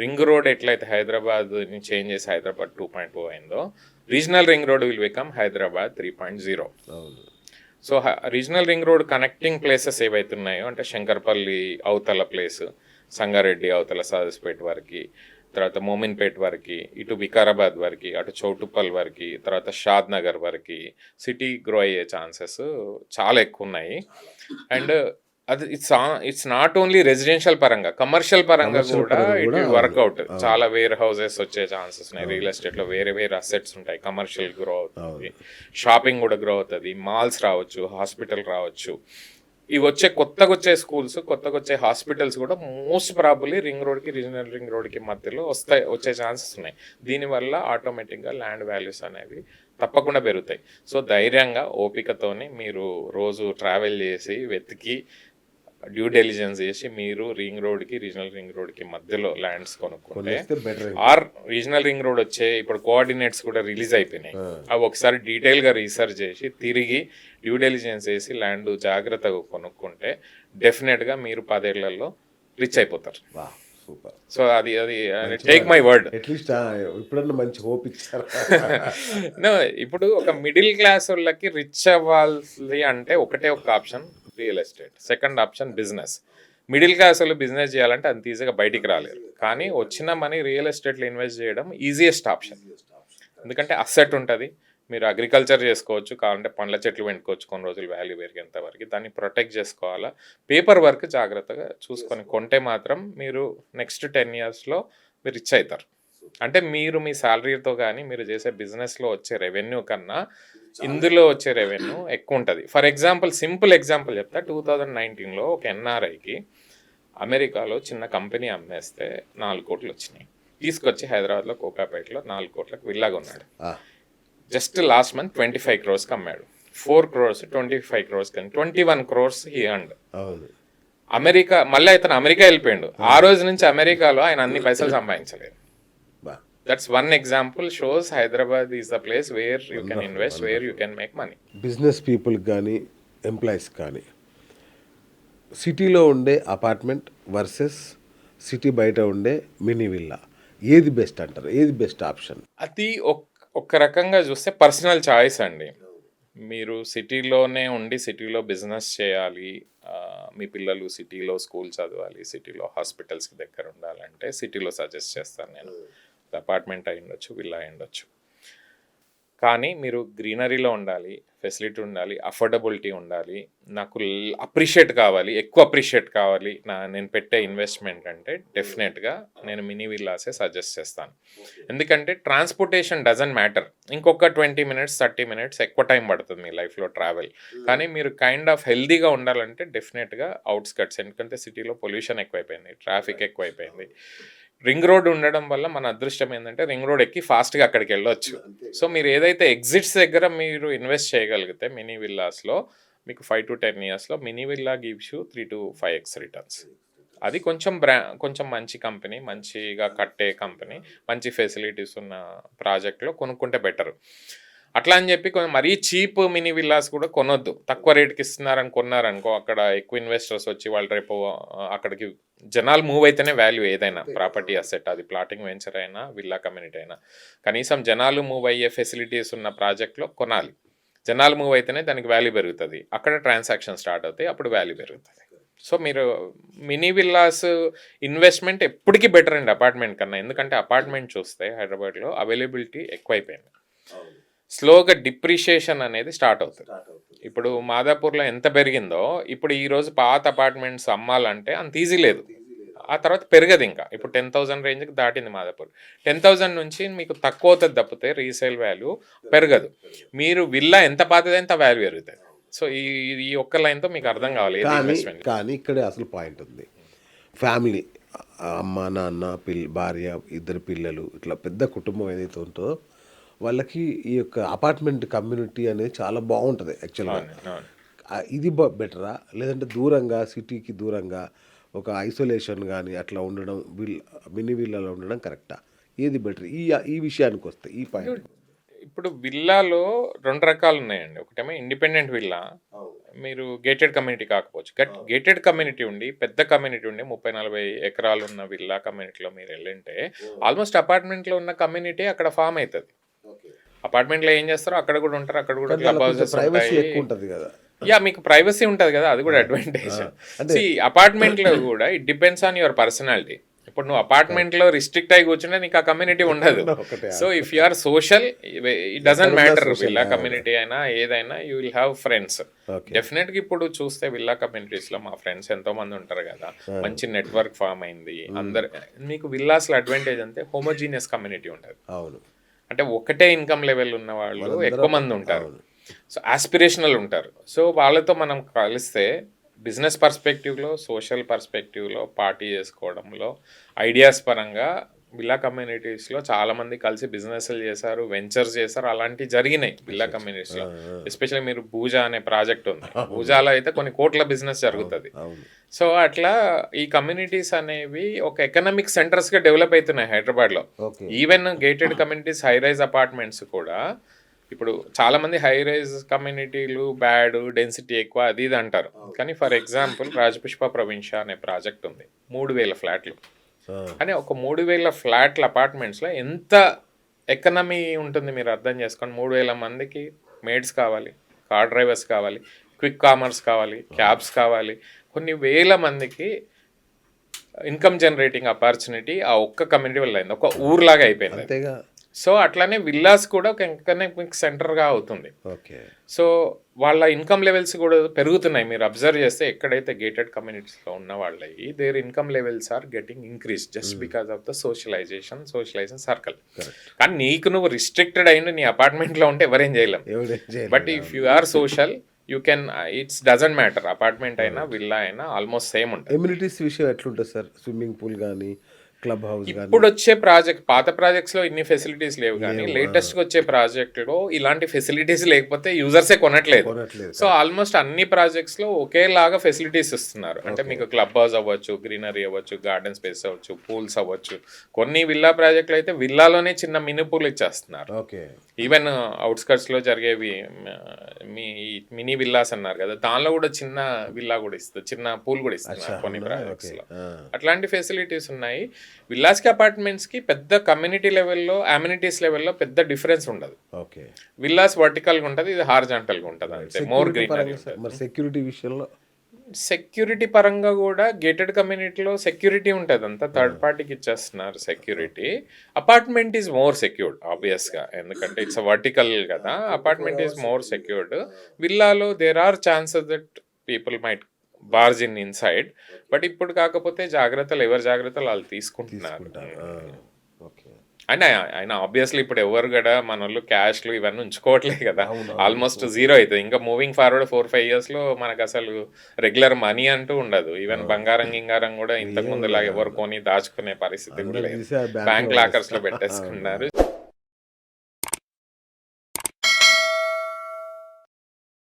Ring road ఎట్లయితే హైదరాబాద్ని change చేసి హైదరాబాద్ 2.0 అయిందో, regional ring road will become Hyderabad 3.0. So regional ring road connecting places ఏవైతే ఉన్నాయో, అంటే శంకర్పల్లి అవతల ప్లేస్, సంగారెడ్డి అవతల సాదస్పేట వరకు, తర్వాత మోమిన్పేట్ వరకు, ఇటు వికారాబాద్ వరకు, అటు చౌటుప్పల్ వరకు, తర్వాత షాద్ నగర్ వరకు సిటీ గ్రో అయ్యే ఛాన్సెస్ చాలా ఎక్కువ ఉన్నాయి. అండ్ అది ఇట్స్ నాట్ ఓన్లీ రెసిడెన్షియల్ పరంగా, కమర్షియల్ పరంగా కూడా ఇట్ వర్కౌట్. చాలా వేర్ హౌసెస్ వచ్చే ఛాన్సెస్ ఉన్నాయి. రియల్ ఎస్టేట్లో వేరే వేరే అసెట్స్ ఉంటాయి. కమర్షియల్ గ్రో అవుతుంది, షాపింగ్ కూడా గ్రో అవుతుంది, మాల్స్ రావచ్చు, హాస్పిటల్ రావచ్చు. ఇవి కొత్తగా వచ్చే స్కూల్స్, కొత్తగా వచ్చే హాస్పిటల్స్ కూడా మోస్ట్ ప్రాబబ్లీ రింగ్ రోడ్కి, రీజనల్ రింగ్ రోడ్కి మధ్యలో వచ్చే ఛాన్సెస్ ఉన్నాయి. దీనివల్ల ఆటోమేటిక్గా ల్యాండ్ వాల్యూస్ అనేవి తప్పకుండా పెరుగుతాయి. సో ధైర్యంగా ఓపికతోని మీరు రోజు ట్రావెల్ చేసి వెతికి డ్యూ డెలిజెన్స్ చేసి మీరు రింగ్ రోడ్కి, రీజనల్ రింగ్ రోడ్కి మధ్యలో ల్యాండ్స్ కొనుక్కుంటే, ఆర్ రీజనల్ రింగ్ రోడ్ వచ్చే ఇప్పుడు కోఆర్డినేట్స్ కూడా రిలీజ్ అయిపోయినాయి, అవి ఒకసారి డీటెయిల్గా రీసెర్చ్ చేసి తిరిగి డ్యూ డెలిజెన్స్ చేసి ల్యాండ్ జాగ్రత్తగా కొనుక్కుంటే డెఫినెట్గా మీరు 10 ఏళ్లలో రిచ్ అయిపోతారు. సో అది టేక్ మై వర్డ్. ఇప్పుడన్నా మంచి హోప్ ఇచ్చారు. ఇప్పుడు ఒక మిడిల్ క్లాస్ వాళ్ళకి రిచ్ అవ్వాలి అంటే ఒకటే ఒక option real estate, second option business. Middle class వాళ్ళు బిజినెస్ చేయాలంటే అంత ఈజీగా బయటికి రాలేరు, కానీ వచ్చిన మనీ రియల్ ఎస్టేట్లో ఇన్వెస్ట్ చేయడం ఈజియెస్ట్ ఆప్షన్. ఎందుకంటే అసెట్ ఉంటుంది, మీరు అగ్రికల్చర్ చేసుకోవచ్చు, కావాలంటే పండ్ల చెట్లు పెట్టుకోవచ్చు కొన్ని రోజులు వాల్యూ పెరిగేంత వరకు, దాన్ని ప్రొటెక్ట్ చేసుకోవాలా. పేపర్ వర్క్ జాగ్రత్తగా చూసుకొని కొంటే మాత్రం మీరు నెక్స్ట్ 10 yearsలో మీరు రిచ్ అవుతారు. అంటే మీరు మీ శాలరీతో కానీ మీరు చేసే బిజినెస్లో వచ్చే రెవెన్యూ కన్నా ఇందులో వచ్చే రెవెన్యూ ఎక్కువ ఉంటుంది. ఫర్ ఎగ్జాంపుల్, సింపుల్ ఎగ్జాంపుల్ చెప్తా. 2019లో ఒక ఎన్ఆర్ఐకి అమెరికాలో చిన్న కంపెనీ అమ్మేస్తే 4 కోట్లు వచ్చినాయి. తీసుకొచ్చి హైదరాబాద్లో కోకాపేటలో 4 కోట్లకు విల్లాగా ఉన్నాడు. Just last month 25 crores అమ్మాడు. 4 crores 25 crores కానీ 21 crores హీ ఎర్న్డ్. అమెరికా మళ్ళీ అతను అమెరికా వెళ్ళిపోయాడు. ఆ రోజు నుంచి అమెరికాలో ఆయన అన్ని పైసలు సంపాదించలేదు. That's one example shows Hyderabad is the place where you can invest, where you can make money. Business people కానీ ఎంప్లాయీస్ కానీ సిటీలో ఉండే అపార్ట్మెంట్ వర్సెస్ సిటీ బయట ఉండే మినీ విల్లా ఏది బెస్ట్ అంటారు? ఏది బెస్ట్ ఆప్షన్? అది ఒక రకంగా చూస్తే పర్సనల్ చాయిస్ అండి. మీరు సిటీలోనే ఉండి సిటీలో బిజినెస్ చేయాలి, మీ పిల్లలు సిటీలో స్కూల్ చదవాలి, సిటీలో హాస్పిటల్స్కి దగ్గర ఉండాలంటే సిటీలో సజెస్ట్ చేస్తాను నేను. అపార్ట్మెంట్ అయి ఉండొచ్చు, విల్లా అయి ఉండొచ్చు. కానీ మీరు గ్రీనరీలో ఉండాలి, ఫెసిలిటీ ఉండాలి, అఫోర్డబిలిటీ ఉండాలి, నాకు అప్రిషియేట్ కావాలి, ఎక్కువ అప్రిషియేట్ కావాలి నేను పెట్టే ఇన్వెస్ట్మెంట్ అంటే డెఫినెట్గా నేను మినీ విల్లాసే సజెస్ట్ చేస్తాను. ఎందుకంటే ట్రాన్స్పోర్టేషన్ డజంట్ మ్యాటర్. ఇంకొక 20 minutes 30 minutes ఎక్కువ టైం పడుతుంది మీ లైఫ్లో ట్రావెల్. కానీ మీరు కైండ్ ఆఫ్ హెల్దీగా ఉండాలంటే డెఫినెట్గా అవుట్స్కట్స్. ఎందుకంటే సిటీలో పొల్యూషన్ ఎక్కువైపోయింది, ట్రాఫిక్ ఎక్కువైపోయింది. రింగ్ రోడ్ ఉండడం వల్ల మన అదృష్టం ఏంటంటే రింగ్ రోడ్ ఎక్కి ఫాస్ట్గా అక్కడికి వెళ్ళొచ్చు. సో మీరు ఏదైతే ఎగ్జిట్స్ దగ్గర మీరు ఇన్వెస్ట్ చేయగలిగితే మినీ విల్లాస్లో మీకు 5 to 10 yearsలో mini villa gives you 3 to 5x returns. అది కొంచెం మంచి కంపెనీ, మంచిగా కట్టే కంపెనీ, మంచి ఫెసిలిటీస్ ఉన్న ప్రాజెక్ట్లో కొనుక్కుంటే బెటర్. అట్లా అని చెప్పి మరీ చీప్ మినీ విల్లాస్ కూడా కొనొద్దు. తక్కువ రేట్కి ఇస్తున్నారని కొన్నారనుకో, అక్కడ ఎక్కువ ఇన్వెస్టర్స్ వచ్చి వాళ్ళు రేపు అక్కడికి జనాలు మూవ్ అయితేనే వాల్యూ ఏదైనా ప్రాపర్టీ అసెట్, అది ప్లాటింగ్ వెంచర్ అయినా విల్లా కమ్యూనిటీ అయినా, కనీసం జనాలు మూవ్ అయ్యే ఫెసిలిటీస్ ఉన్న ప్రాజెక్ట్లో కొనాలి. జనాలు మూవ్ అయితేనే దానికి వాల్యూ పెరుగుతుంది, అక్కడ ట్రాన్సాక్షన్ స్టార్ట్ అవుతాయి, అప్పుడు వాల్యూ పెరుగుతుంది. సో మీరు మినీ విల్లాస్ ఇన్వెస్ట్మెంట్ ఎప్పటికీ బెటర్ అండి అపార్ట్మెంట్ కన్నా. ఎందుకంటే అపార్ట్మెంట్ చూస్తే హైదరాబాద్లో అవైలబిలిటీ ఎక్కువైపోయింది, స్లోగా డిప్రిషియేషన్ అనేది స్టార్ట్ అవుతుంది. ఇప్పుడు మాదాపూర్లో ఎంత పెరిగిందో ఇప్పుడు ఈరోజు పాత అపార్ట్మెంట్స్ అమ్మాలంటే అంత ఈజీ లేదు. ఆ తర్వాత పెరగదు ఇంకా. ఇప్పుడు 10,000 రేంజ్కి దాటింది మాదాపూర్. 10,000 నుంచి మీకు తక్కువ అవుతుంది తప్పితే రీసేల్ వాల్యూ పెరగదు. మీరు విల్లా ఎంత పాతది ఎంత వాల్యూ పెరుగుతుంది. సో ఈ ఒక్క లైన్తో మీకు అర్థం కావాలి. కానీ ఇక్కడే అసలు పాయింట్ ఉంది. ఫ్యామిలీ, అమ్మ నాన్న భార్య, 2 పిల్లలు, ఇట్లా పెద్ద కుటుంబం ఏదైతే ఉంటుందో వాళ్ళకి ఈ యొక్క అపార్ట్మెంట్ కమ్యూనిటీ అనేది చాలా బాగుంటుంది యాక్చువల్గా. ఇది బెటరా, లేదంటే దూరంగా సిటీకి దూరంగా ఒక ఐసోలేషన్ కానీ అట్లా ఉండడం, మినీ విల్లాలో ఉండడం కరెక్టా? ఏది బెటర్ ఈ విషయానికి వస్తే ఈ పాయింట్? ఇప్పుడు విల్లాలో 2 రకాలు ఉన్నాయండి. ఒకటేమో ఇండిపెండెంట్ విల్లా, మీరు గేటెడ్ కమ్యూనిటీ కాకపోవచ్చు, గేటెడ్ కమ్యూనిటీ ఉండి పెద్ద కమ్యూనిటీ ఉండి 30-40 ఎకరాలు ఉన్న విల్లా కమ్యూనిటీలో మీరు వెళ్ళింటే ఆల్మోస్ట్ అపార్ట్మెంట్లో ఉన్న కమ్యూనిటీ అక్కడ ఫామ్ అవుతుంది. అపార్ట్మెంట్లో ఏం చేస్తారో అక్కడ కూడా ఉంటారు, అక్కడ కూడా క్లబ్ హౌసెస్ ప్రైవసీ ఉంటాయి. ఎక్కువ ఉంటుంది కదా. యా, మీకు ప్రైవసీ ఉంటుంది కదా, అది కూడా అడ్వాంటేజ్. అపార్ట్మెంట్లో కూడా it depends on your personality. ఇప్పుడు నువ్వు అపార్ట్మెంట్లో రిస్ట్రిక్ట్ అయి కూర్చుంటే నీకు ఆ కమ్యూనిటీ ఉండదు. So if you are social, it doesn't matter villa community అయినా ఏదైనా, యూ విల్ హ్యావ్ ఫ్రెండ్స్. డెఫినెట్గా ఇప్పుడు చూస్తే విల్లా కమ్యూనిటీస్లో మా ఫ్రెండ్స్ ఎంతో మంది ఉంటారు కదా, మంచి నెట్వర్క్ ఫామ్ అయింది అందరు. మీకు విల్లాస్లో అడ్వాంటేజ్ అంటే హోమోజీనియస్ కమ్యూనిటీ ఉంటుంది. అవును, అంటే ఒకటే ఇన్కమ్ లెవెల్ ఉన్న వాళ్ళు ఎక్కువ మంది ఉంటారు. సో ఆస్పిరేషనల్ ఉంటారు. సో వాళ్ళతో మనం కలిస్తే బిజినెస్ పర్స్పెక్టివ్లో, సోషల్ పర్స్పెక్టివ్లో, పార్టీ చేసుకోవడంలో, ఐడియాస్ పరంగా విల్లా కమ్యూనిటీస్లో చాలామంది కలిసి బిజినెస్లు చేశారు, వెంచర్స్ చేశారు, అలాంటివి జరిగినాయి విల్లా కమ్యూనిటీస్లో. ఎస్పెషల్లీ మీరు భూజా అనే ప్రాజెక్ట్ ఉంది, భూజాలో అయితే కొన్ని కోట్ల బిజినెస్ జరుగుతుంది. సో అట్లా ఈ కమ్యూనిటీస్ అనేవి ఒక ఎకనామిక్ సెంటర్స్గా డెవలప్ అవుతున్నాయి హైదరాబాద్లో. Even gated communities, high rise apartments కూడా ఇప్పుడు చాలామంది హై రైజ్ కమ్యూనిటీలు బ్యాడ్, డెన్సిటీ ఎక్కువ, అది ఇది అంటారు. కానీ ఫర్ ఎగ్జాంపుల్ రాజపుష్ప ప్రవిన్ష అనే ప్రాజెక్ట్ ఉంది, 3000 ఫ్లాట్లు. కానీ ఒక 3000 ఫ్లాట్ల అపార్ట్మెంట్స్లో ఎంత ఎకనమీ ఉంటుంది మీరు అర్థం చేసుకోండి. 3000 మందికి మేడ్స్ కావాలి, కార్ డ్రైవర్స్ కావాలి, క్విక్ కామర్స్ కావాలి, క్యాబ్స్ కావాలి, కొన్ని వేల మందికి ఇన్కమ్ జనరేటింగ్ ఆపర్చునిటీ ఆ ఒక్క కమ్యూనిటీ వల్ల అయింది, ఒక ఊర్లాగా అయిపోయింది. సో అట్లానే విల్లాస్ కూడా ఒక ఎకనామిక్ సెంటర్గా అవుతుంది. సో వాళ్ళ ఇన్కమ్ లెవెల్స్ కూడా పెరుగుతున్నాయి. మీరు అబ్జర్వ్ చేస్తే ఎక్కడైతే గేటెడ్ కమ్యూనిటీస్లో ఉన్న వాళ్ళవి their income levels are getting increase just because of the socialization circle. కానీ నీకు నువ్వు రిస్ట్రిక్టెడ్ అయ్యింది నీ అపార్ట్మెంట్లో ఉంటే ఎవరేం చేయలేం. But if you are social you can, it's doesn't matter, apartment అయినా విల్లా అయినా ఆల్మోస్ట్ సేమ్ ఉంటుంది. ఎమ్యూనిటీస్ విషయం ఎట్లుంటుంది సార్? స్విమ్మింగ్ పూల్ కానీ, క్లబ్ హౌస్? ఇప్పుడు వచ్చే ప్రాజెక్ట్, పాత ప్రాజెక్ట్స్ లో ఇన్ని ఫెసిలిటీస్ లేవు, కానీ లేటెస్ట్ గా వచ్చే ప్రాజెక్ట్ లో ఇలాంటి ఫెసిలిటీస్ లేకపోతే యూజర్సే కొనట్లేదు. సో ఆల్మోస్ట్ అన్ని ప్రాజెక్ట్స్ లో ఒకేలాగా ఫెసిలిటీస్ ఇస్తున్నారు. అంటే మీకు క్లబ్ హౌస్ అవ్వచ్చు, గ్రీనరీ అవ్వచ్చు, గార్డెన్ స్పేస్ అవ్వచ్చు, పూల్స్ అవ్వచ్చు. కొన్ని విల్లా ప్రాజెక్టులు అయితే విల్లాలోనే చిన్న మినీ పూల్ ఇచ్చేస్తున్నారు. ఈవెన్ అవుట్స్కట్స్ లో జరిగేవి మీ మినీ విల్లాస్ అన్నారు కదా, దానిలో కూడా చిన్న విల్లా కూడా ఇస్తారు, చిన్న పూల్ కూడా ఇస్తున్నారు కొన్ని ప్రాజెక్ట్స్ లో. అట్లాంటి ఫెసిలిటీస్ ఉన్నాయి. విల్లాస్ కి అపార్ట్మెంట్స్ కి పెద్ద కమ్యూనిటీ లెవెల్లో, అమ్యూనిటీస్ లెవెల్లో పెద్ద డిఫరెన్స్ ఉండదు. విల్లాస్ వర్టికల్ గా ఉంటుంది, ఇది హారిజాంటల్ గా ఉంటుంది, అంటే మోర్ గ్రీనరీ. సెక్యూరిటీ విషయంలో, సెక్యూరిటీ పరంగా కూడా గేటెడ్ కమ్యూనిటీలో సెక్యూరిటీ ఉంటుంది, అంతా థర్డ్ పార్టీకి ఇచ్చేస్తున్నారు security. Apartment is more secured ఆబ్వియస్గా, ఎందుకంటే ఇట్స్ వర్టికల్ కదా, అపార్ట్మెంట్ ఈజ్ మోర్ సెక్యూర్డ్. విల్లాలో there are chances that people might barge in inside, but ఇప్పుడు కాకపోతే జాగ్రత్తలు, ఎవరి జాగ్రత్తలు వాళ్ళు తీసుకుంటున్నారు. ఆయన ఆబ్వియస్లీ ఇప్పుడు ఎవరు కూడా మన వాళ్ళు క్యాష్లు ఇవన్నీ ఉంచుకోవట్లేదు కదా, ఆల్మోస్ట్ జీరో అవుతుంది. ఇంకా మూవింగ్ ఫార్వర్డ్ 4-5 yearsలో మనకు అసలు రెగ్యులర్ మనీ అంటూ ఉండదు. ఈవెన్ బంగారం గింగారం కూడా ఇంతకు ముందు ఎవరు కొని దాచుకునే పరిస్థితి కూడా లేదు, బ్యాంక్ లాకర్స్ లో పెట్టేసుకున్నారు.